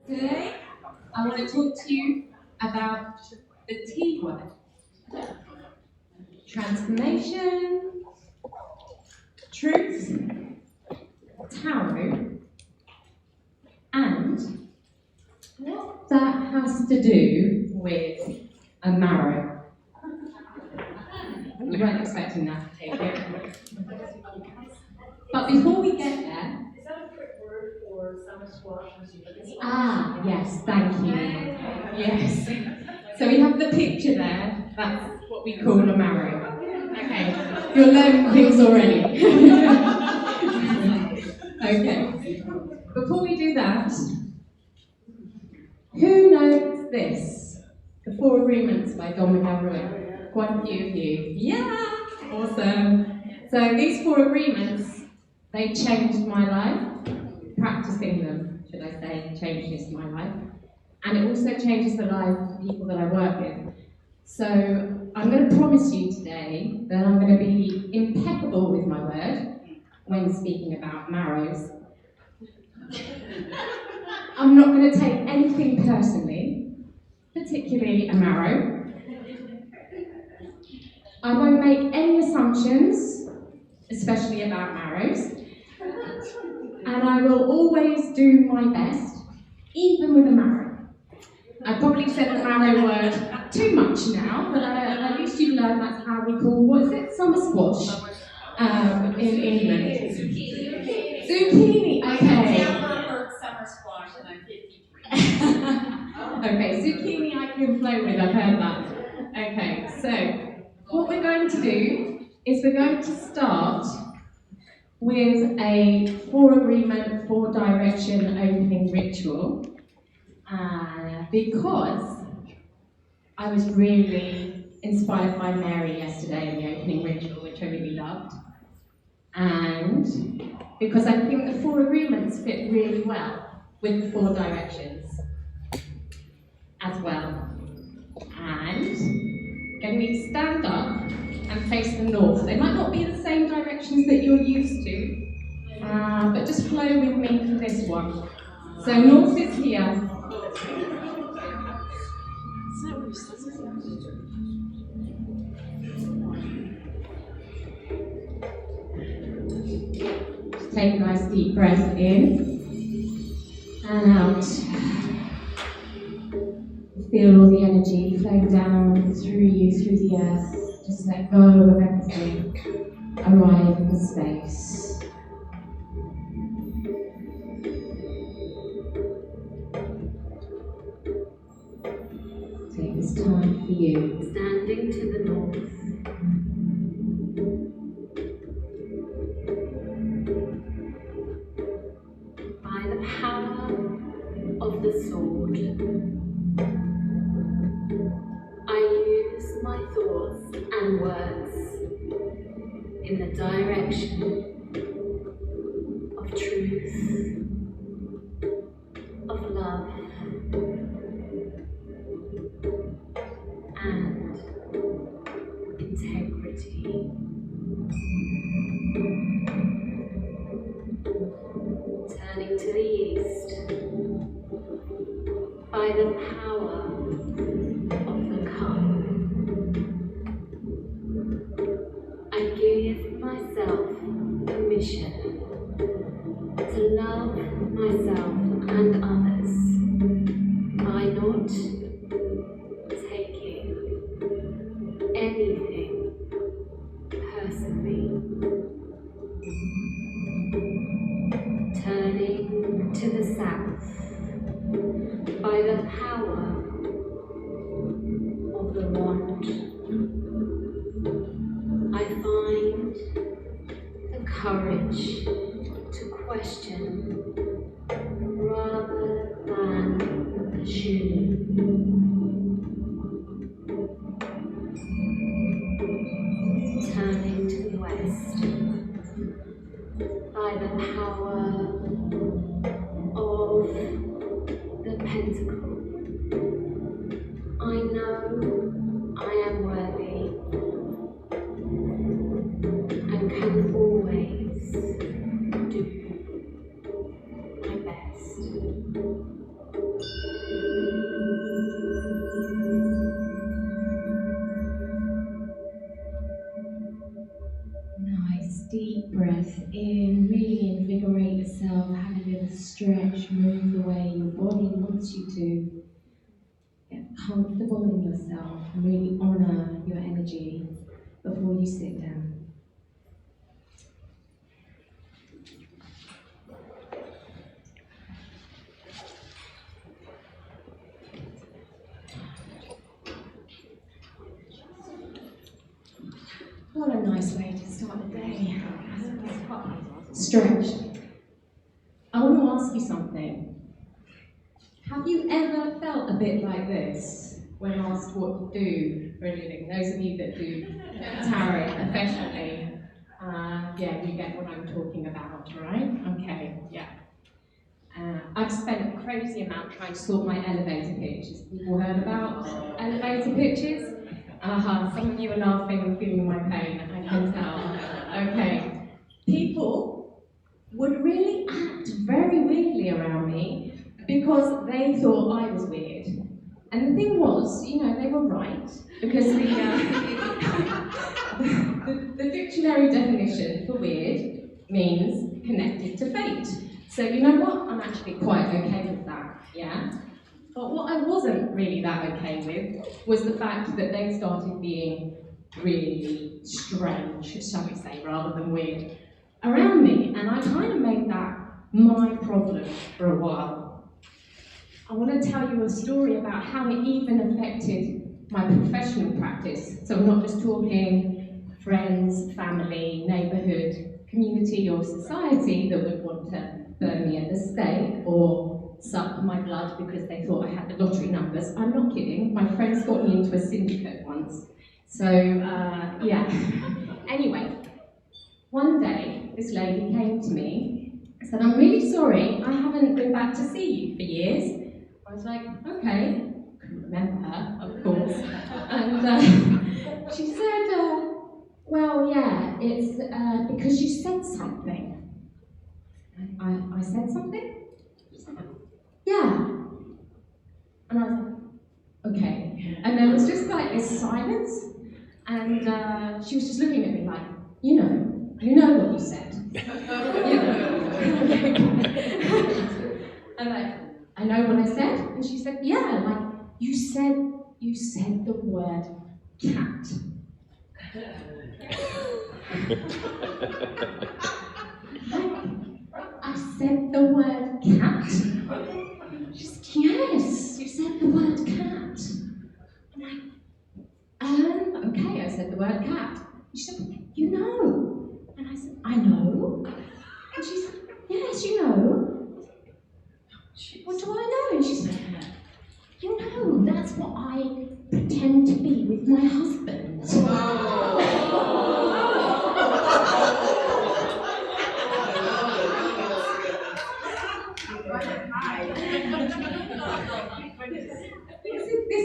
Today, I want to talk to you about the T word. Transformation, truth, tarot, and what that has to do with a marrow. You weren't expecting that, I take it. But before we get there... Is that a quick word for summer squash? Ah, yes, thank you. Yes. So we have the picture there. That's what we call a marrow. Okay, you're learning things already. Okay. Before we do that, who knows this? The Four Agreements by Don McGavran. Quite a few of you. Yeah! Awesome. So these four agreements, they changed my life. Practicing them, should I say, changes my life. And it also changes the life of the people that I work with. So I'm going to promise you today that I'm going to be impeccable with my word when speaking about marrows. I'm not going to take anything personally, particularly a marrow. I won't make any assumptions, especially about marrows. And I will always do my best, even with a marrow. I probably said the marrow word too much now, but at least you've learned that's how we call, what is it, summer squash in England. Zucchini, okay. I've never heard summer squash and I'm 53. Okay, zucchini I can flow with, I've heard that. Okay, so what we're going to do is we're going to start with a four agreement, four direction opening ritual. Because I was really inspired by Mary yesterday in the opening ritual, which I really loved. And because I think the four agreements fit really well with the four directions as well. And going to stand up and face the north. They might not be the same directions that you're used to, but just flow with me for this one. So north is here. Just take a nice deep breath in and out. Feel all the energy flowing down through you, through the earth. Just let go of everything. Arrive in the space. Take this time for you. Standing to the north. By the power of the sword, I use my thoughts and words in the direction of truth, of love, and integrity. Turning to the east, by the power of the cup, I give myself permission to love myself and others by not taking anything personally. Turning to the south, by the power of the wand, I find the courage to question rather than assume. Turning to the west, by the power of the pentacle, I know I am worthy and can always do my best. deep breath in, really invigorate yourself, have a little stretch, move the way your body wants you to. Get comfortable in yourself and really honour your energy before you sit down. What a nice way to start the day. Stretch. I want to ask you something. Have you ever felt a bit like this when asked what to do for a living? Those of you that do tarot professionally, you get what I'm talking about, right? Okay, yeah. I've spent a crazy amount trying to sort my elevator pitch. Has people heard about elevator pitches? Some of you are laughing and feeling my pain, I can tell. Okay. People would really act very weirdly around me because they thought I was weird. And the thing was, they were right, because the dictionary definition for weird means connected to fate. So you know what? I'm actually quite okay with that, yeah? But what I wasn't really that okay with was the fact that they started being really strange, shall we say, rather than weird, around me. And I kind of made that my problem for a while. I want to tell you a story about how it even affected my professional practice. So I'm not just talking friends, family, neighbourhood, community or society that would want to burn me at the stake or suck my blood because they thought I had the lottery numbers. I'm not kidding. My friends got me into a syndicate once. So, yeah. Anyway, one day, this lady came to me and said, "I'm really sorry, I haven't been back to see you for years." I was like, okay. Couldn't remember her, of course. And she said, well, yeah, it's because you said something. I said something? She said, yeah. And I was like, okay. And there was just like this silence, and she was just looking at me like, you know what you said. I'm like, I know what I said? And she said, yeah, like, you said the word cat. I said the word cat? She said, yes, you said the word cat. I'm like, okay, I said the word cat. She said, you know. And I said, I know. And she said, yes, you know. What do I know? And she said, you know, that's what I pretend to be with my husband. This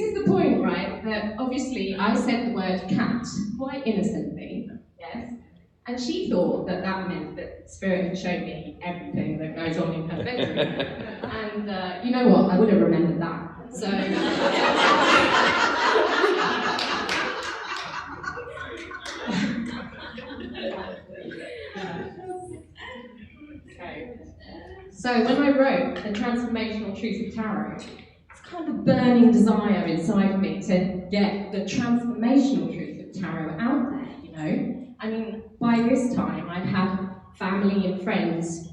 is the point, right? That obviously I said the word cat quite innocently, yes? And she thought that that meant that Spirit had shown me everything that goes on in her bedroom. And you know what? I would have remembered that. So. So when I wrote The Transformational Truth of Tarot, it's kind of a burning desire inside of me to get the transformational truth of tarot out there, you know? I mean, by this time, I'd had family and friends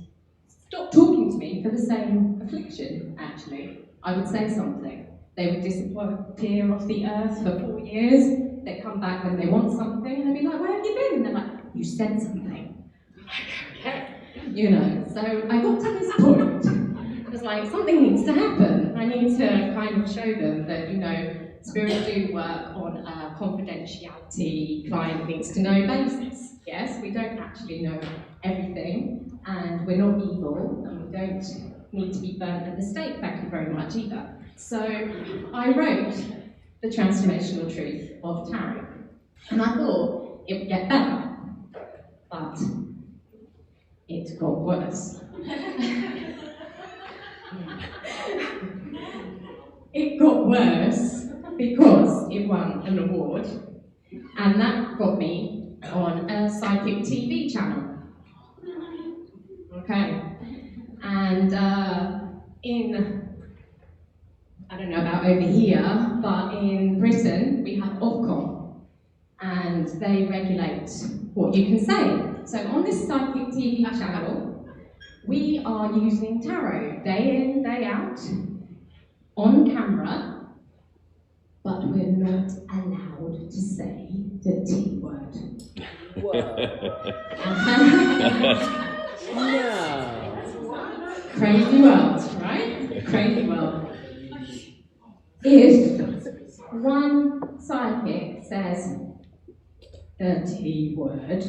stop talking to me for the same affliction, actually. I would say something. They would disappear off the earth for 4 years. They'd come back when they want something, and I'd be like, where have you been? And they're like, you said something. Okay. You know, so I got to this point. It was like, something needs to happen. I need to kind of show them that, you know, Spirit do work on a confidentiality, client needs to know basis. Yes, we don't actually know everything, and we're not evil, and we don't need to be burnt at the stake, thank you very much either. So I wrote The Transformational Truth of Tarot, and I thought it would get better, but it got worse. It got worse because it won an award, and that got me on a psychic TV TV channel. Okay. And I don't know about over here, but in Britain we have Ofcom, and they regulate what you can say. So on this psychic TV channel, we are using tarot day in, day out, on camera, but we're not allowed to say the T word. Whoa. No. Crazy world, right? Crazy world. If one psychic says the T word,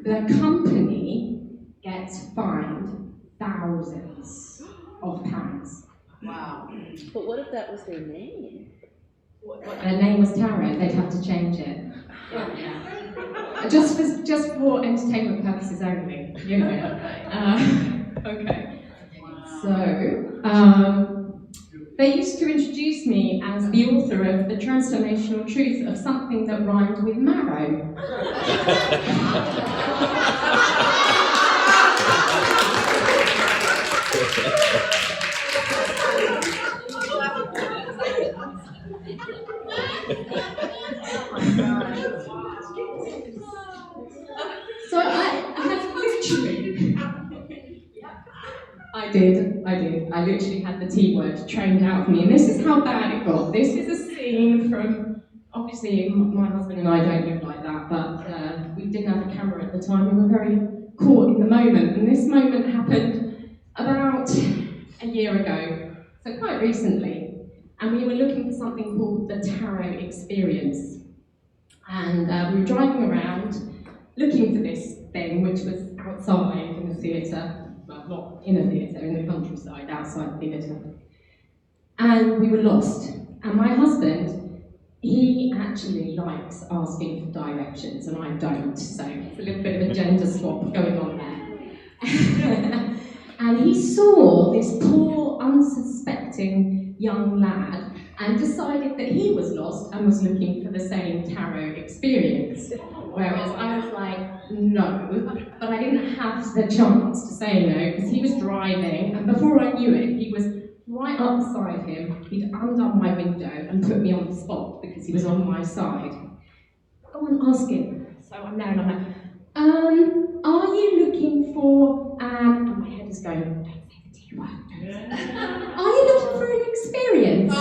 the company gets fined thousands of pounds. Wow. But what if that was their name? Their name was Tarot, they'd have to change it. Just for entertainment purposes only, you know. Okay. So, they used to introduce me as the author of The Transformational Truth of Something That Rhymed with Marrow. So I had literally, I literally had the T word trained out for me, and this is how bad it got. This is a scene from, obviously my husband and I don't live like that, but we didn't have a camera at the time. We were very caught in the moment, and this moment happened about a year ago, so quite recently, and we were looking for something called the Tarot Experience. And we were driving around looking for this thing, which was outside in the theatre, well, not in a theatre, in the countryside, outside the theatre. And we were lost. And my husband, he actually likes asking for directions, and I don't, so it's a little bit of a gender swap going on there. And he saw this poor, unsuspecting young lad and decided that he was lost and was looking for the same tarot experience. Whereas I was like, no, but I didn't have the chance to say no because he was driving, and before I knew it, he was right up beside him. He'd undone my window and put me on the spot because he was on my side. Go on, ask him. So I'm there and I'm like, are you looking for, and my head is going, don't say the T word. Are you looking for an experience?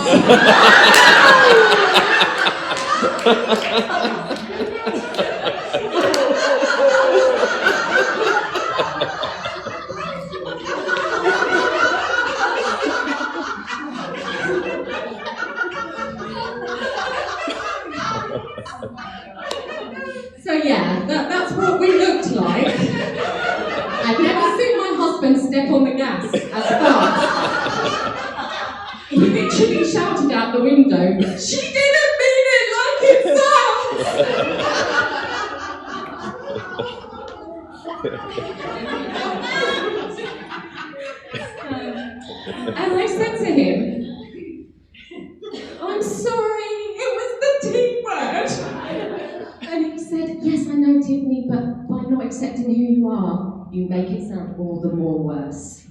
So yeah, that's what we looked like. I've never seen my husband step on the gas as fast. He literally shouted out the window, "She didn't mean it like it sounds!" And I said to him, "I'm sorry, it was the T word." And he said, "Yes, I know, Tiffany, but by not accepting who you are, you make it sound all the more worse."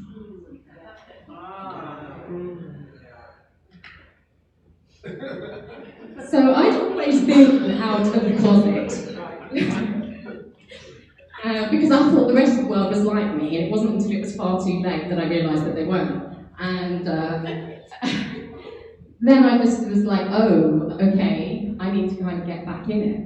So I'd always been out of the closet. Because I thought the rest of the world was like me, and it wasn't until it was far too late that I realised that they weren't. And then I just was like, oh, okay, I need to kind of get back in it.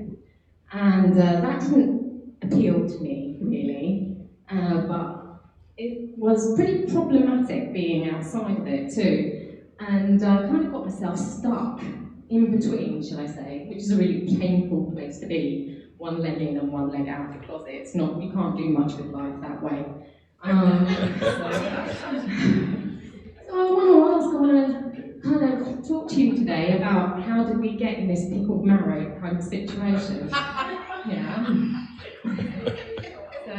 And that didn't appeal to me, really, but it was pretty problematic being outside of it too. And I kind of got myself stuck in between, shall I say, which is a really painful place to be. One leg in and one leg out of the closet. It's not, you can't do much with life that way. So I want to kind of talk to you today about how did we get in this pickled marrow kind of situation. Yeah. So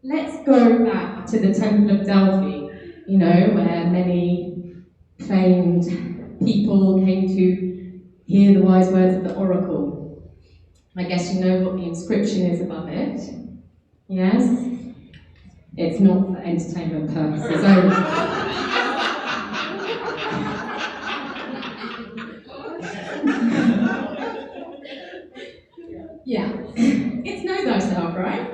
let's go back to the Temple of Delphi, you know, where many famed people came to hear the wise words of the oracle. I guess you know what the inscription is above it. Yes? It's not for entertainment purposes only. Yeah. It's know thyself, right?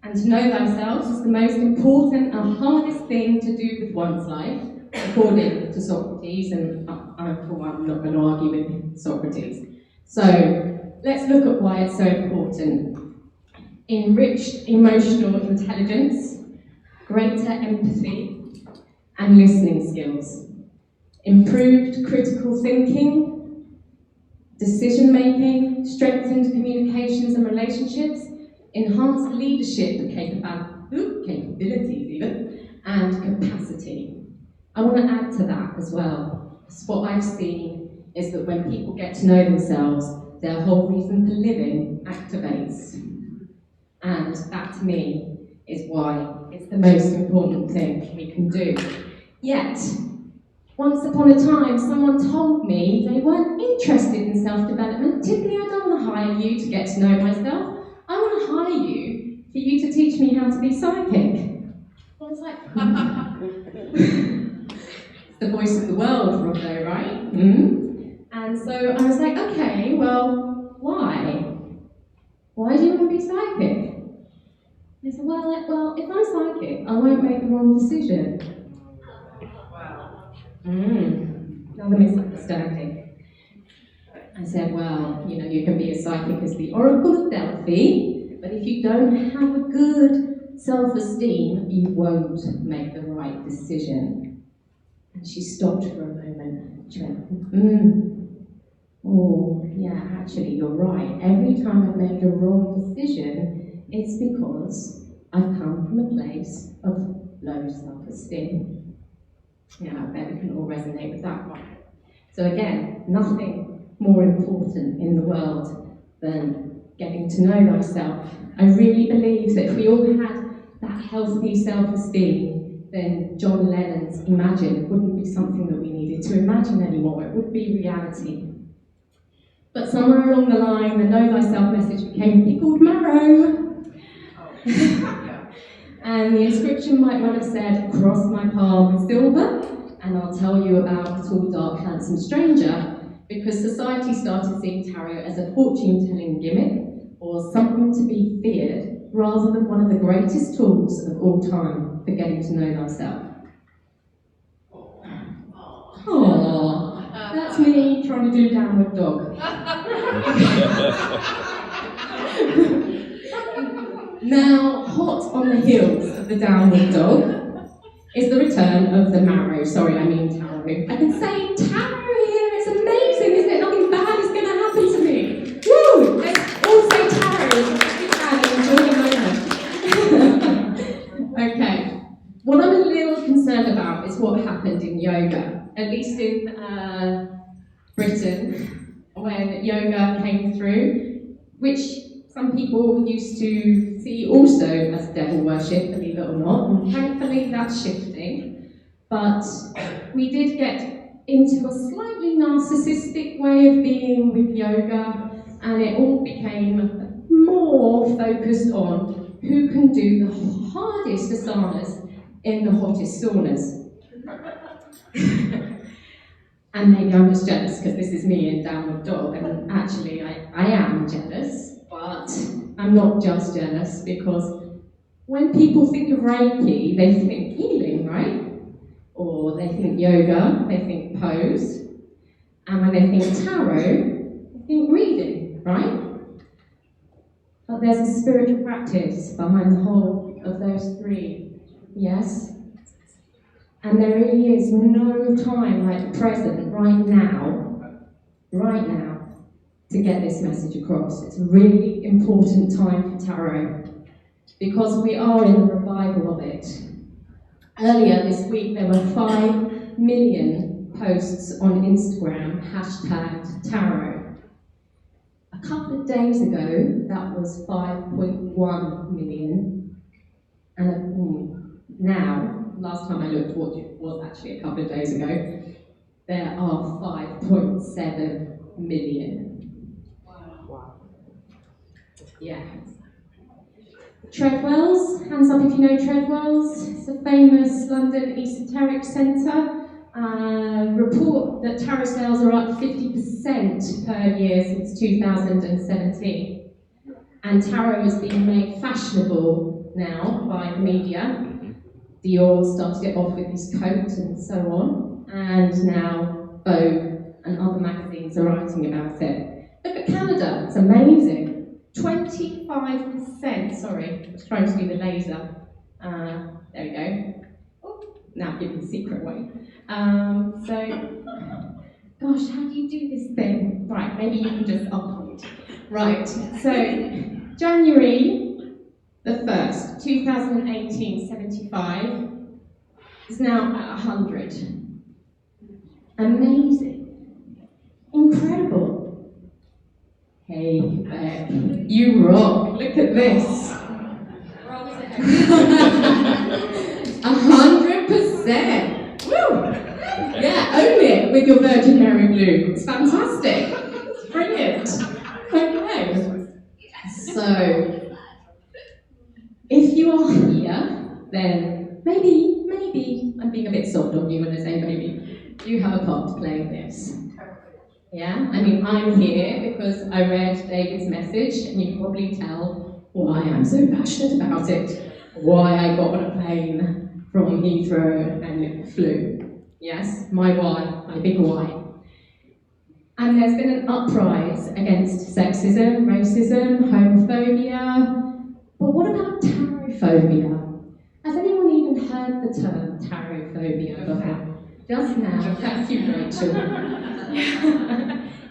And to know thyself is the most important and hardest thing to do with one's life, according to Socrates, and I, for one, am not going to argue with Socrates. So, let's look at why it's so important. Enriched emotional intelligence, greater empathy, and listening skills. Improved critical thinking, decision-making, strengthened communications and relationships, enhanced leadership capabilities even, and capacity. I want to add to that as well. So what I've seen is that when people get to know themselves, their whole reason for living activates. And that to me is why it's the most important thing we can do. Yet, once upon a time, someone told me they weren't interested in self-development. Tiffany, I don't want to hire you to get to know myself. I want to hire you for you to teach me how to be psychic. I was like, it's the voice of the world, Robbo, right? Mm-hmm. And so I was like, okay, well, why? Why do you want to be psychic? They said, well, if I'm psychic, I won't make the wrong decision. Another misunderstanding. I said, well, you can be as psychic as the Oracle of Delphi, but if you don't have a good self-esteem, you won't make the right decision. And she stopped for a moment. She went, oh, yeah, actually, you're right. Every time I've made a wrong decision, it's because I've come from a place of low self-esteem. I bet we can all resonate with that one. So again, nothing more important in the world than getting to know thyself. I really believe that if we all had that healthy self-esteem, then John Lennon's Imagine wouldn't be something that we needed to imagine anymore. It would be reality. But somewhere along the line, the Know Thyself message became pickled marrow. And the inscription might well have said, cross my palm with silver, and I'll tell you about a tall, dark, handsome stranger, because society started seeing tarot as a fortune-telling gimmick, or something to be feared, rather than one of the greatest tools of all time for getting to know thyself. Aww, that's me trying to do downward dog. Now, hot on the heels of the downward dog is the return of the marrow. Sorry, I mean tarot. I can say tarot here, it's amazing, isn't it? Nothing bad is going to happen to me. Woo! Let's all say tarot. Enjoy the moment. Okay. What I'm a little concerned about is what happened in yoga, at least in Britain, when yoga came through, which some people used to see also as devil worship, believe it or not, and thankfully that's shifting. But we did get into a slightly narcissistic way of being with yoga, and it all became more focused on who can do the hardest asanas in the hottest saunas. And maybe I'm just jealous because this is me in Downward Dog, and actually I am jealous, but I'm not just jealous because when people think of Reiki, they think healing, right? Or they think yoga, they think pose, and when they think tarot, they think reading, right? But there's a spiritual practice behind the whole of those three, yes? And there really is no time like the present, right now, to get this message across. It's a really important time for tarot, because we are in the revival of it. Earlier this week, there were 5 million posts on Instagram, # tarot. A couple of days ago, that was 5.1 million. And now, last time I looked, what it was actually a couple of days ago, there are 5.7 million. Yeah. Treadwell's, hands up if you know Treadwell's. It's a famous London esoteric centre. Report that tarot sales are up 50% per year since 2017. And tarot is being made fashionable now by the media. Dior started it off with his coat and so on. And now Vogue and other magazines are writing about it. Look at Canada, it's amazing. 25%, sorry, I was trying to do the laser. There we go. Oh, now giving the secret away. Gosh, how do you do this thing? Right, maybe you can just upload. Right, so January the 1st, 2018, 75 is now at 100. Amazing. Incredible. Hey, Beck, you rock. Look at this. We're always ahead. 100%. Woo! Yeah, own it with your Virgin Mary blue. It's fantastic. It's brilliant. Okay. So, if you are here, then maybe I'm being a bit soft on you when I say maybe you have a part to play in this. Yeah? I mean, I'm here because I read David's message, and you can probably tell why I'm so passionate about it. Why I got on a plane from Heathrow and flew. Yes, my why, my big why. And there's been an uprise against sexism, racism, homophobia. But what about tarophobia? Has anyone even heard the term tarophobia before? Just now, thank you, Rachel.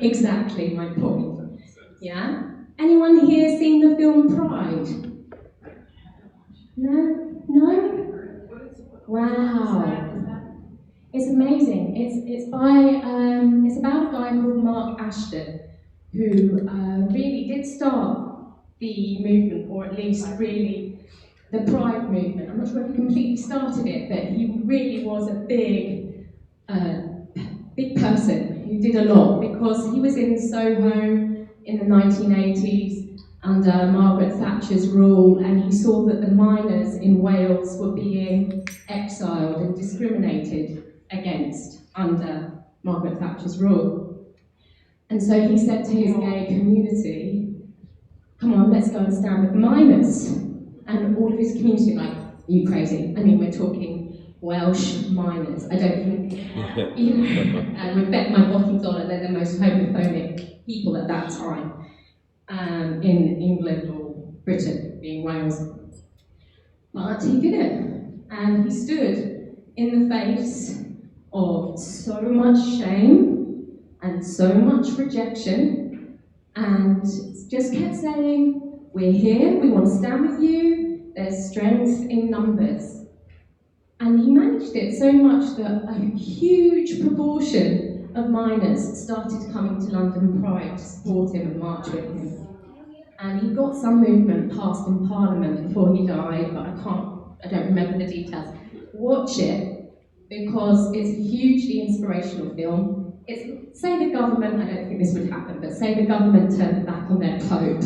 Exactly my point. Yeah? Anyone here seen the film Pride? No? No? Wow. It's amazing. It's about a guy called Mark Ashton, who really did start the movement, or at least really the Pride movement. I'm not sure if he completely started it, but he really was a big person who did a lot, because he was in Soho in the 1980s under Margaret Thatcher's rule, and he saw that the miners in Wales were being exiled and discriminated against under Margaret Thatcher's rule. And so he said to his gay community, come on, let's go and stand with the miners. And all of his community were like, are you crazy? I mean, we're talking Welsh miners. I don't think, and would bet my bottom dollar they're the most homophobic people at that time in England or Britain, being Wales. But he did it, and he stood in the face of so much shame and so much rejection, and just kept saying, we're here, we want to stand with you, there's strength in numbers. And he managed it so much that a huge proportion of miners started coming to London Pride to support him and march with him. And he got some movement passed in Parliament before he died, but I don't remember the details. Watch it, because it's a hugely inspirational film. Say the government, I don't think this would happen, but say the government turned their back on their Pope,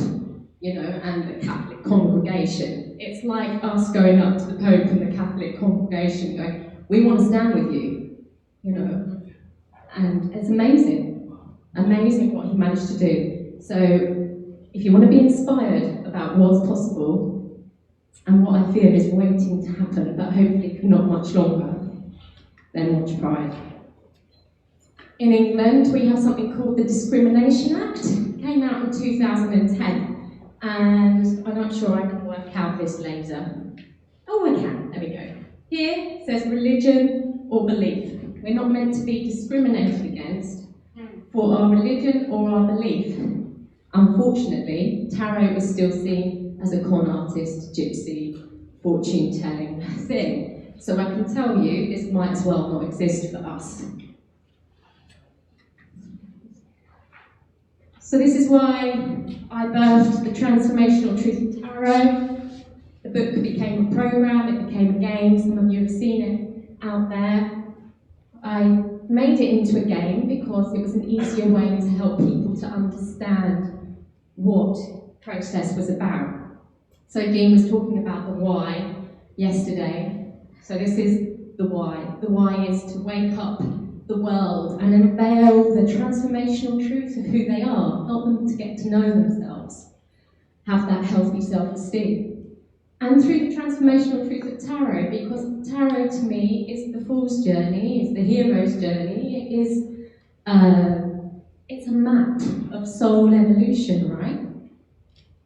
and the Catholic congregation. It's like us going up to the Pope and the Catholic congregation going, we want to stand with you, And it's amazing what he managed to do. So if you want to be inspired about what's possible and what I feel is waiting to happen, but hopefully not much longer, then watch Pride. In England, we have something called the Discrimination Act. It came out in 2010. And I'm not sure I can work out this laser. Oh, I can. There we go. Here it says religion or belief. We're not meant to be discriminated against for our religion or our belief. Unfortunately, tarot is still seen as a con artist, gypsy, fortune-telling thing. So I can tell you, this might as well not exist for us. So this is why I birthed the Transformational Truth in Tarot. The book became a program, it became a game, some of you have seen it out there. I made it into a game because it was an easier way to help people to understand what process was about. So Dean was talking about the why yesterday. So this is the why. The why is to wake up the world and unveil the transformational truth of who they are, help them to get to know themselves, have that healthy self-esteem. And through the transformational truth of tarot, because tarot to me is the fool's journey, is the hero's journey, it is it's a map of soul evolution, right?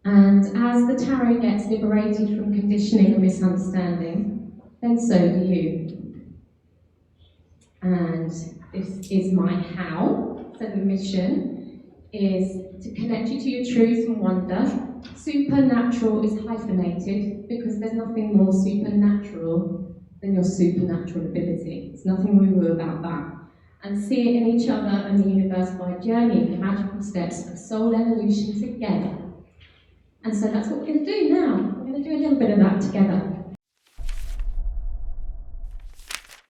And as the tarot gets liberated from conditioning and misunderstanding, then so do you. And this is my how. So the mission is to connect you to your truth and wonder. Supernatural is hyphenated because there's nothing more supernatural than your supernatural ability. There's nothing woo-woo about that. And see it in each other and the universe by journeying the magical steps of soul evolution together. And so that's what we're going to do now. We're going to do a little bit of that together.